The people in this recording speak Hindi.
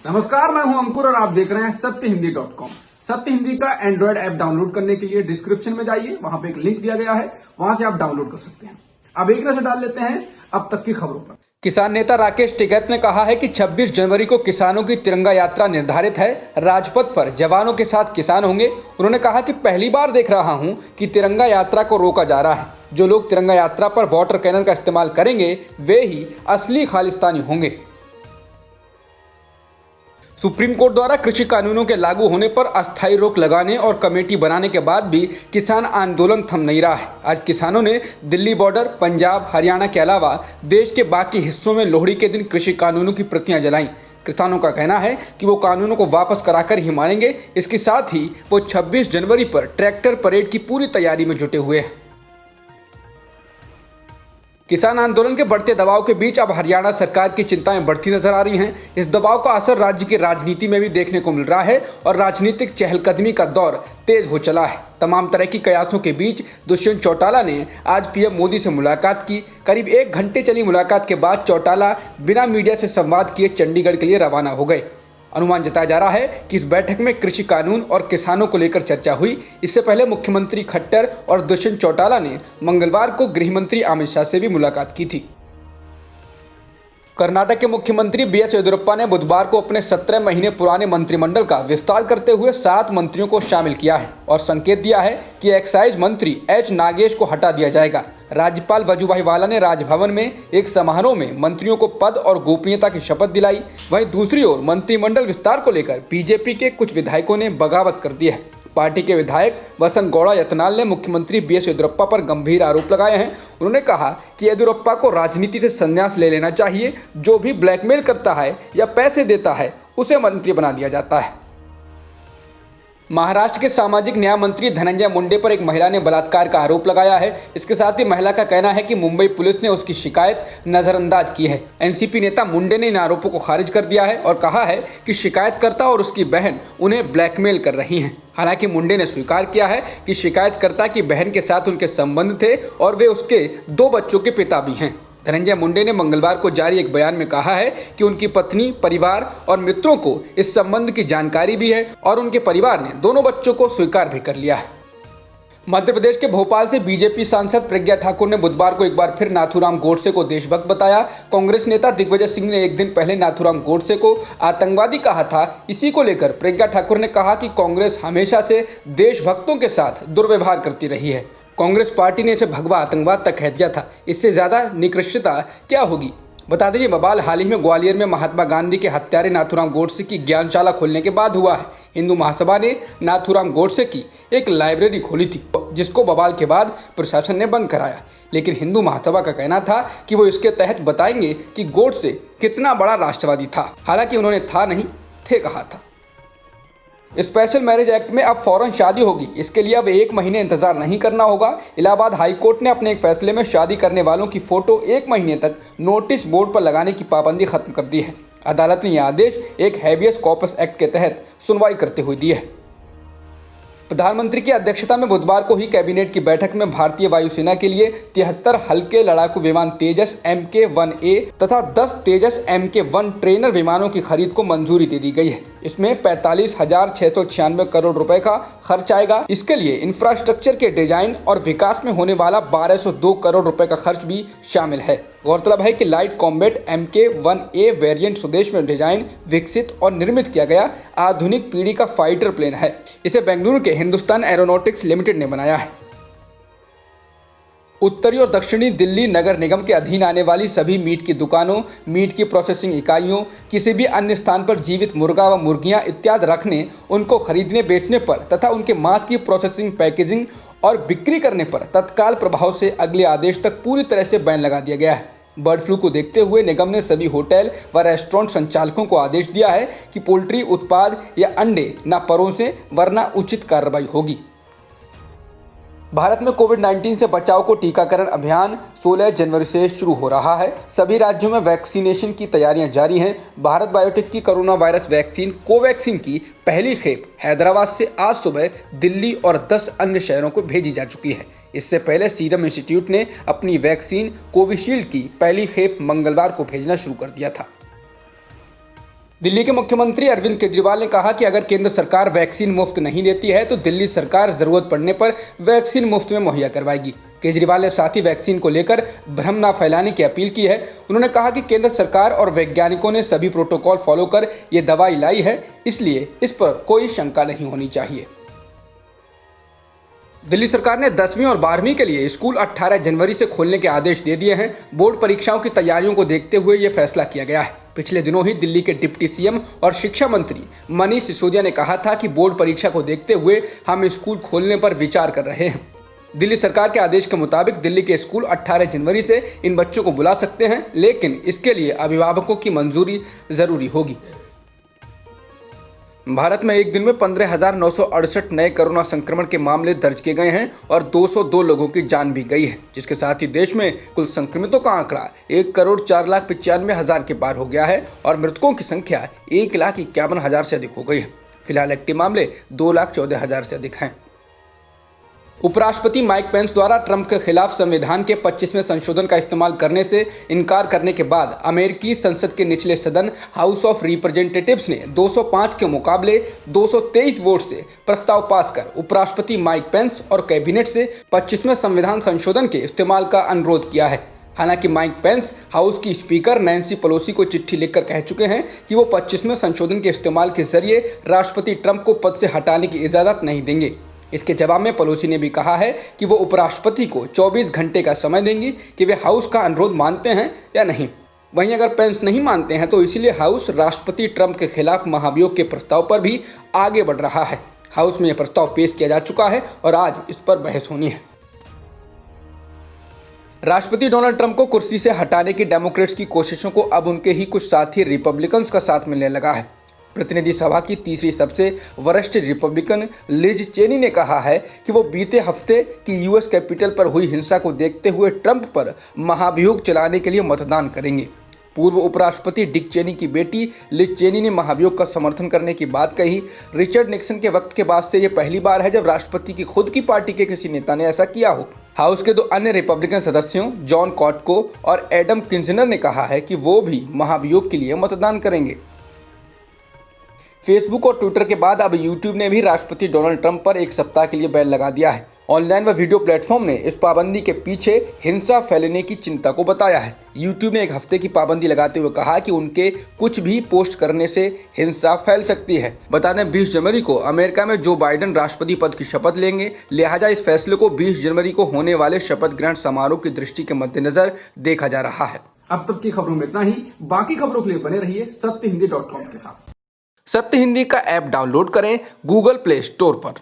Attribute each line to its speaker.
Speaker 1: नमस्कार, मैं हूं अंकुर और आप देख रहे हैं सत्यहिंदी.com। सत्य हिंदी का एंड्रॉइड ऐप डाउनलोड करने के लिए डिस्क्रिप्शन में जाइए, वहां पे एक लिंक दिया गया है, वहां से आप डाउनलोड कर सकते हैं। अब एक नजर डाल लेते हैं अब तक की खबरों पर।
Speaker 2: किसान नेता राकेश टिकैत ने कहा है कि 26 जनवरी को किसानों की तिरंगा यात्रा निर्धारित है। राजपथ पर जवानों के साथ किसान होंगे। उन्होंने कहा कि पहली बार देख रहा हूं कि तिरंगा यात्रा को रोका जा रहा है। जो लोग तिरंगा यात्रा पर वाटर कैनन का इस्तेमाल करेंगे वे ही असली खालिस्तानी होंगे। सुप्रीम कोर्ट द्वारा कृषि कानूनों के लागू होने पर अस्थायी रोक लगाने और कमेटी बनाने के बाद भी किसान आंदोलन थम नहीं रहा है। आज किसानों ने दिल्ली बॉर्डर, पंजाब, हरियाणा के अलावा देश के बाकी हिस्सों में लोहड़ी के दिन कृषि कानूनों की प्रतियां जलाईं। किसानों का कहना है कि वो कानूनों को वापस कराकर ही मानेंगे। इसके साथ ही वो 26 जनवरी पर ट्रैक्टर परेड की पूरी तैयारी में जुटे हुए हैं। किसान आंदोलन के बढ़ते दबाव के बीच अब हरियाणा सरकार की चिंताएं बढ़ती नजर आ रही हैं। इस दबाव का असर राज्य की राजनीति में भी देखने को मिल रहा है और राजनीतिक चहलकदमी का दौर तेज हो चला है। तमाम तरह की कयासों के बीच दुष्यंत चौटाला ने आज पीएम मोदी से मुलाकात की। करीब 1 घंटे चली मुलाकात के बाद चौटाला बिना मीडिया से संवाद किए चंडीगढ़ के लिए रवाना हो गए। अनुमान जताया जा रहा है कि इस बैठक में कृषि कानून और किसानों को लेकर चर्चा हुई। इससे पहले मुख्यमंत्री खट्टर और दुष्यंत चौटाला ने मंगलवार को गृह मंत्री अमित शाह से भी मुलाकात की थी। कर्नाटक के मुख्यमंत्री बीएस येदियुरप्पा ने बुधवार को अपने 17 महीने पुराने मंत्रिमंडल का विस्तार करते हुए 7 मंत्रियों को शामिल किया है और संकेत दिया है कि एक्साइज मंत्री एच नागेश को हटा दिया जाएगा। राज्यपाल वजुभाई वाला ने राजभवन में एक समारोह में मंत्रियों को पद और गोपनीयता की शपथ दिलाई। वहीं दूसरी ओर मंत्रिमंडल विस्तार को लेकर बीजेपी के कुछ विधायकों ने बगावत कर दी है। पार्टी के विधायक वसंत गौड़ा यत्नाल ने मुख्यमंत्री बीएस येदियुरप्पा पर गंभीर आरोप लगाए हैं। उन्होंने कहा कि येदियुरप्पा को राजनीति से संन्यास ले लेना चाहिए। जो भी ब्लैकमेल करता है या पैसे देता है उसे मंत्री बना दिया जाता है। महाराष्ट्र के सामाजिक न्याय मंत्री धनंजय मुंडे पर एक महिला ने बलात्कार का आरोप लगाया है। इसके साथ ही महिला का कहना है कि मुंबई पुलिस ने उसकी शिकायत नजरअंदाज की है। एनसीपी नेता मुंडे ने इन आरोपों को खारिज कर दिया है और कहा है कि शिकायतकर्ता और उसकी बहन उन्हें ब्लैकमेल कर रही हैं। हालांकि मुंडे ने स्वीकार किया है कि शिकायतकर्ता की बहन के साथ उनके संबंध थे और वे उसके 2 बच्चों के पिता भी हैं। धनंजय मुंडे ने मंगलवार को जारी एक बयान में कहा है कि उनकी पत्नी, परिवार और मित्रों को इस संबंध की जानकारी भी है और उनके परिवार ने दोनों बच्चों को स्वीकार भी कर लिया है। मध्य प्रदेश के भोपाल से बीजेपी सांसद प्रज्ञा ठाकुर ने बुधवार को एक बार फिर नाथूराम गोडसे को देशभक्त बताया। कांग्रेस नेता दिग्विजय सिंह ने एक दिन पहले नाथूराम गोडसे को आतंकवादी कहा था। इसी को लेकर प्रज्ञा ठाकुर ने कहा कि कांग्रेस हमेशा से देशभक्तों के साथ दुर्व्यवहार करती रही है। कांग्रेस पार्टी ने इसे भगवा आतंकवाद तक कह दिया था। इससे ज्यादा निकृष्टता क्या होगी। बता दें, ये बवाल हाल ही में ग्वालियर में महात्मा गांधी के हत्यारे नाथूराम गोडसे की ज्ञानशाला खोलने के बाद हुआ है। हिंदू महासभा ने नाथूराम गोडसे की एक लाइब्रेरी खोली थी जिसको बवाल के बाद प्रशासन ने बंद कराया। लेकिन हिंदू महासभा का कहना था कि वो इसके तहत बताएंगे कि गोडसे कितना बड़ा राष्ट्रवादी था। हालांकि उन्होंने था नहीं थे कहा था। स्पेशल मैरिज एक्ट में अब फौरन शादी होगी। इसके लिए अब 1 महीने इंतजार नहीं करना होगा। इलाहाबाद हाई कोर्ट ने अपने एक फैसले में शादी करने वालों की फोटो 1 महीने तक नोटिस बोर्ड पर लगाने की पाबंदी खत्म कर दी है। अदालत ने यह आदेश एक हैबियस कॉर्पस एक्ट के तहत सुनवाई करते हुए दिया है। प्रधानमंत्री की अध्यक्षता में बुधवार को ही कैबिनेट की बैठक में भारतीय वायुसेना के लिए 73 हल्के लड़ाकू विमान तेजस MK-1A तथा 10 तेजस MK-1 ट्रेनर विमानों की खरीद को मंजूरी दे दी गई है। इसमें 45,696 करोड़ रुपए का खर्च आएगा। इसके लिए इंफ्रास्ट्रक्चर के डिजाइन और विकास में होने वाला 1202 करोड़ रुपए का खर्च भी शामिल है। गौरतलब है कि लाइट कॉम्बैट MK-1A वेरिएंट स्वदेश में डिजाइन, विकसित और निर्मित किया गया आधुनिक पीढ़ी का फाइटर प्लेन है। इसे बेंगलुरु के हिंदुस्तान एरोनॉटिक्स लिमिटेड ने बनाया है। उत्तरी और दक्षिणी दिल्ली नगर निगम के अधीन आने वाली सभी मीट की दुकानों, मीट की प्रोसेसिंग इकाइयों, किसी भी अन्य स्थान पर जीवित मुर्गा व मुर्गियां इत्यादि रखने, उनको खरीदने बेचने पर तथा उनके मांस की प्रोसेसिंग, पैकेजिंग और बिक्री करने पर तत्काल प्रभाव से अगले आदेश तक पूरी तरह से बैन लगा दिया गया है। बर्ड फ्लू को देखते हुए निगम ने सभी होटल व रेस्टोरेंट संचालकों को आदेश दिया है कि पोल्ट्री उत्पाद या अंडे न परोसें, वरना उचित कार्रवाई होगी। भारत में कोविड-19 से बचाव को टीकाकरण अभियान 16 जनवरी से शुरू हो रहा है। सभी राज्यों में वैक्सीनेशन की तैयारियां जारी हैं। भारत बायोटेक की कोरोना वायरस वैक्सीन कोवैक्सीन की पहली खेप हैदराबाद से आज सुबह दिल्ली और 10 अन्य शहरों को भेजी जा चुकी है। इससे पहले सीरम इंस्टीट्यूट ने अपनी वैक्सीन कोविशील्ड की पहली खेप मंगलवार को भेजना शुरू कर दिया था। दिल्ली के मुख्यमंत्री अरविंद केजरीवाल ने कहा कि अगर केंद्र सरकार वैक्सीन मुफ्त नहीं देती है तो दिल्ली सरकार जरूरत पड़ने पर वैक्सीन मुफ्त में मुहैया करवाएगी। केजरीवाल ने साथ ही वैक्सीन को लेकर भ्रम न फैलाने की अपील की है। उन्होंने कहा कि केंद्र सरकार और वैज्ञानिकों ने सभी प्रोटोकॉल फॉलो कर ये दवाई लाई है, इसलिए इस पर कोई शंका नहीं होनी चाहिए। दिल्ली सरकार ने 10वीं और 12वीं के लिए स्कूल 18 जनवरी से खोलने के आदेश दे दिए हैं। बोर्ड परीक्षाओं की तैयारियों को देखते हुए यह फैसला किया गया है। पिछले दिनों ही दिल्ली के डिप्टी सीएम और शिक्षा मंत्री मनीष सिसोदिया ने कहा था कि बोर्ड परीक्षा को देखते हुए हम स्कूल खोलने पर विचार कर रहे हैं। दिल्ली सरकार के आदेश के मुताबिक दिल्ली के स्कूल 18 जनवरी से इन बच्चों को बुला सकते हैं, लेकिन इसके लिए अभिभावकों की मंजूरी जरूरी होगी। भारत में एक दिन में 15,968 नए कोरोना संक्रमण के मामले दर्ज किए गए हैं और 202 लोगों की जान भी गई है, जिसके साथ ही देश में कुल संक्रमितों का आंकड़ा 1,04,95,000 के पार हो गया है और मृतकों की संख्या 1,51,000 से अधिक हो गई है। फिलहाल एक्टिव मामले 2,14,000 से अधिक हैं। उपराष्ट्रपति माइक पेंस द्वारा ट्रंप के खिलाफ संविधान के 25वें संशोधन का इस्तेमाल करने से इनकार करने के बाद अमेरिकी संसद के निचले सदन हाउस ऑफ रिप्रेजेंटेटिव्स ने 205 के मुकाबले 223 वोट से प्रस्ताव पास कर उपराष्ट्रपति माइक पेंस और कैबिनेट से 25वें संविधान संशोधन के इस्तेमाल का अनुरोध किया है। हालांकि माइक पेंस हाउस की स्पीकर नैन्सी पेलोसी को चिट्ठी लिखकर कह चुके हैं कि वो 25वें संशोधन के इस्तेमाल के जरिए राष्ट्रपति ट्रंप को पद से हटाने की इजाज़त नहीं देंगे। इसके जवाब में पेलोसी ने भी कहा है कि वो उपराष्ट्रपति को 24 घंटे का समय देंगी कि वे हाउस का अनुरोध मानते हैं या नहीं। वहीं अगर पेंस नहीं मानते हैं तो इसीलिए हाउस राष्ट्रपति ट्रंप के खिलाफ महाभियोग के प्रस्ताव पर भी आगे बढ़ रहा है। हाउस में यह प्रस्ताव पेश किया जा चुका है और आज इस पर बहस होनी है। राष्ट्रपति डोनाल्ड ट्रंप को कुर्सी से हटाने की डेमोक्रेट्स की कोशिशों को अब उनके ही कुछ साथी रिपब्लिकन्स का साथ मिलने लगा है। प्रतिनिधि सभा की तीसरी सबसे वरिष्ठ रिपब्लिकन लिज चेनी ने कहा है कि वो बीते हफ्ते की यूएस कैपिटल पर हुई हिंसा को देखते हुए ट्रंप पर महाभियोग चलाने के लिए मतदान करेंगे। पूर्व उपराष्ट्रपति डिक चेनी की बेटी लिज चेनी ने महाभियोग का समर्थन करने की बात कही। रिचर्ड निक्सन के वक्त के बाद से यह पहली बार है जब राष्ट्रपति की खुद की पार्टी के किसी नेता ने ऐसा किया हो। हाउस के 2 अन्य रिपब्लिकन सदस्यों जॉन कॉटको और एडम किंजनर ने कहा है कि वो भी महाभियोग के लिए मतदान करेंगे। फेसबुक और ट्विटर के बाद अब यूट्यूब ने भी राष्ट्रपति डोनाल्ड ट्रंप पर 1 सप्ताह के लिए बैन लगा दिया है। ऑनलाइन व वीडियो प्लेटफॉर्म ने इस पाबंदी के पीछे हिंसा फैलने की चिंता को बताया है। यूट्यूब ने 1 हफ्ते की पाबंदी लगाते हुए कहा कि उनके कुछ भी पोस्ट करने से हिंसा फैल सकती है। बता दें 20 जनवरी को अमेरिका में जो बाइडेन राष्ट्रपति पद की शपथ लेंगे, लिहाजा इस फैसले को 20 जनवरी को होने वाले शपथ ग्रहण समारोह की दृष्टि के मद्देनजर देखा जा रहा है।
Speaker 1: अब तक की खबरों में इतना ही। बाकी खबरों के लिए बने रहिए सत्यहिंदी.com के साथ।
Speaker 2: सत्य हिंदी का ऐप डाउनलोड करें गूगल प्ले स्टोर पर।